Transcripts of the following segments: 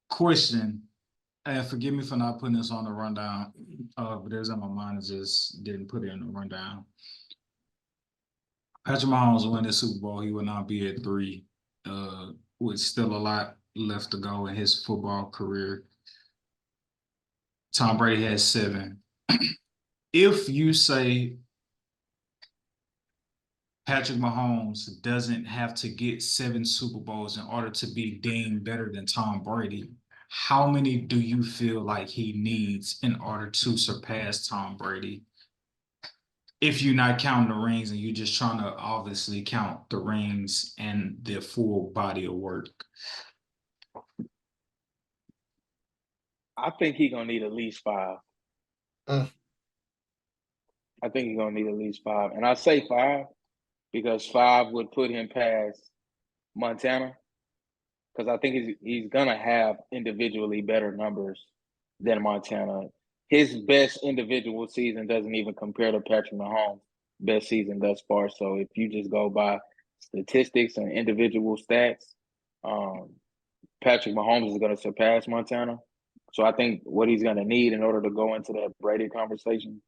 Question, and forgive me for not putting this on the rundown, but it was in my mind, I just didn't put it in the rundown. Patrick Mahomes win this Super Bowl, he will not be at 3, with still a lot left to go in his football career. Tom Brady has 7. If you say Patrick Mahomes doesn't have to get 7 Super Bowls in order to be deemed better than Tom Brady, how many do you feel like he needs in order to surpass Tom Brady? If you're not counting the rings and you're just trying to obviously count the rings and the full body of work. I think he's gonna need at least 5. I think he's gonna need at least 5. And I say 5 because 5 would put him past Montana. Because I think he's gonna have individually better numbers than Montana. His best individual season doesn't even compare to Patrick Mahomes' best season thus far. So if you just go by statistics and individual stats, Patrick Mahomes is going to surpass Montana. So I think what he's going to need in order to go into that Brady conversation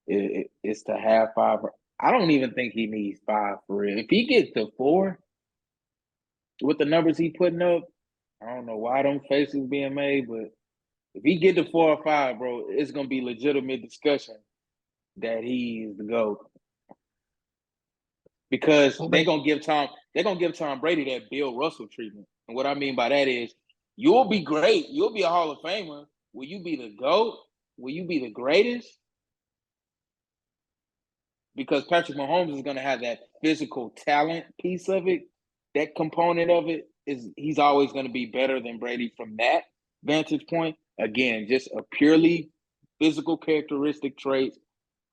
is to have 5. I don't even think he needs 5 for real. If he gets to 4 with the numbers he's putting up, I don't know why them faces being made, but if he get to 4 or 5, bro, it's gonna be legitimate discussion that he's the GOAT. Because they're gonna give Tom Brady that Bill Russell treatment. And what I mean by that is you'll be great, you'll be a Hall of Famer. Will you be the GOAT? Will you be the greatest? Because Patrick Mahomes is gonna have that physical talent piece of it. That component of it is he's always gonna be better than Brady from that vantage point. Again, just a purely physical characteristic traits.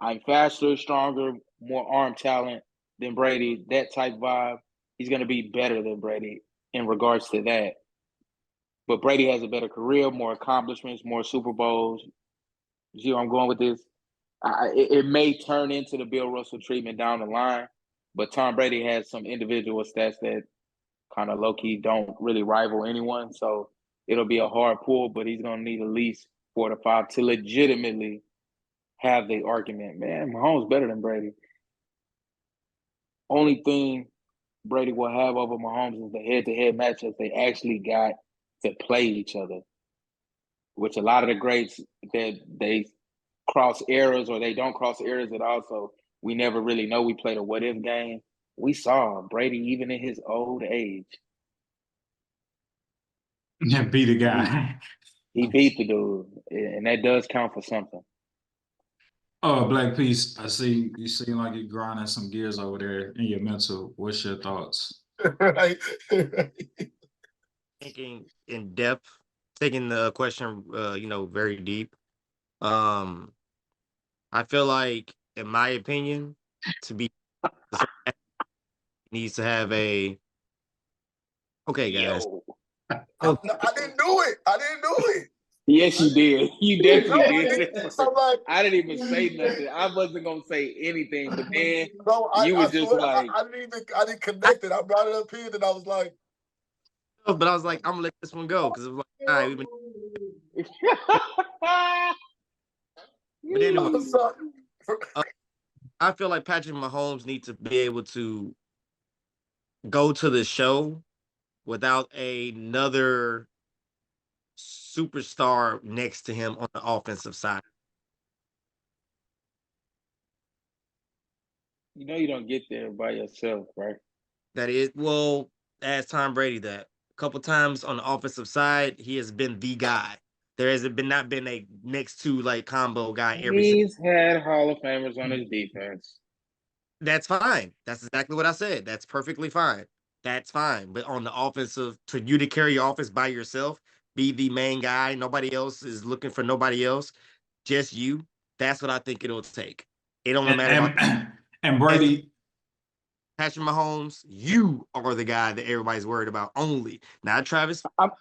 I'm faster, stronger, more arm talent than Brady, that type vibe. He's going to be better than Brady in regards to that. But Brady has a better career, more accomplishments, more Super Bowls. You see where I'm going with this? It may turn into the Bill Russell treatment down the line, but Tom Brady has some individual stats that kind of low-key don't really rival anyone. So it'll be a hard pull, but he's going to need at least 4 to 5 to legitimately have the argument. Man, Mahomes better than Brady. Only thing Brady will have over Mahomes is the head-to-head matchups they actually got to play each other, which a lot of the greats that they cross eras or they don't cross eras at all. So we never really know. We played a what-if game. We saw Brady, even in his old age, Be the guy. he beat the dude, and that does count for something. Oh, Black Peace, I see you seem like you're grinding some gears over there in your mental. What's your thoughts? Right. Thinking in depth, taking the question, very deep. I feel like, in my opinion, to be needs to have a. Okay, guys. I didn't do it. I didn't do it. Yes, you did. You definitely did. I'm like, I didn't even say nothing. I wasn't gonna say anything, but then no, you were just swear, like, I didn't connect it. I brought it up here, and I was like, But I was like, I'm gonna let this one go because it was like, all right, we've been. But anyway, I'm sorry. I feel like Patrick Mahomes needs to be able to go to the show without another superstar next to him on the offensive side. you know you don't get there by yourself, right? That is, well, as Tom Brady, that a couple times on the offensive side, he has been the guy. There has not been a next to like combo guy every single. He's had Hall of Famers on his defense. That's fine. That's exactly what I said. That's perfectly fine. That's fine. But on the offensive, for you to carry your offense by yourself, be the main guy, nobody else is looking for nobody else, just you. That's what I think it'll take. It don't matter about And Brady. Patrick Mahomes. You are the guy that everybody's worried about only, not Travis, not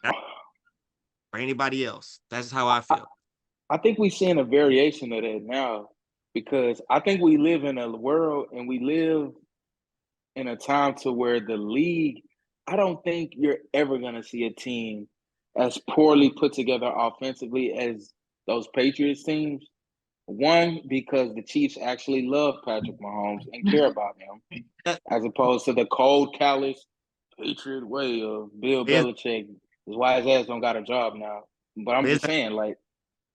or anybody else. That's how I feel. I think we're seeing a variation of that now because I think we live in a world and we live in a time to where the league, I don't think you're ever going to see a team as poorly put together offensively as those Patriots teams. One, because the Chiefs actually love Patrick Mahomes and care about him, as opposed to the cold, callous Patriot way of Bill Is, Belichick. His wise ass don't got a job now. But I'm is just saying, like,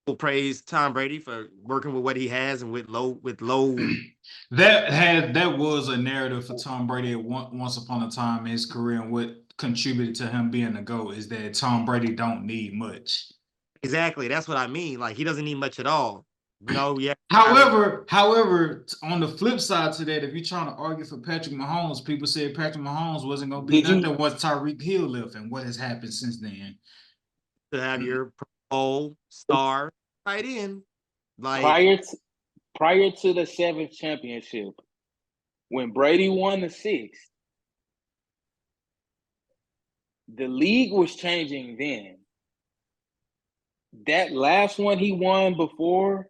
that praise Tom Brady for working with what he has and with low. That was a narrative for Tom Brady once upon a time in his career, and what contributed to him being a GOAT is that Tom Brady don't need much. Exactly. That's what I mean. Like he doesn't need much at all. Yeah. However, on the flip side to that, if you're trying to argue for Patrick Mahomes, people said Patrick Mahomes wasn't going to be did you nothing once Tyreek Hill left, and what has happened since then? To have your Pro Bowl star right in. Like prior to the seventh championship, when Brady won the sixth, the league was changing then. That last one he won before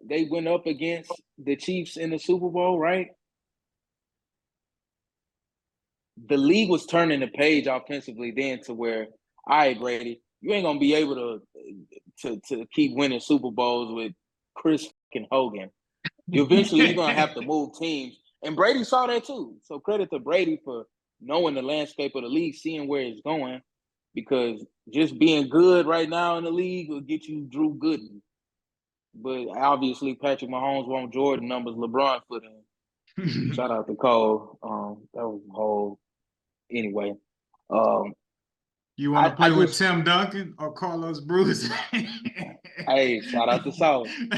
they went up against the Chiefs in the Super Bowl, right? The league was turning the page offensively then to where, all right, Brady, you ain't gonna be able to keep winning Super Bowls with Chris fucking Hogan. You're gonna have to move teams. And Brady saw that too. So credit to Brady for knowing the landscape of the league, seeing where it's going, because just being good right now in the league will get you Drew Gooden. But obviously Patrick Mahomes won't Jordan numbers LeBron put in. Shout out to Cole. That was a whole anyway. Um, You want to I play with just Tim Duncan or Carlos Bruce? hey, shout out to South.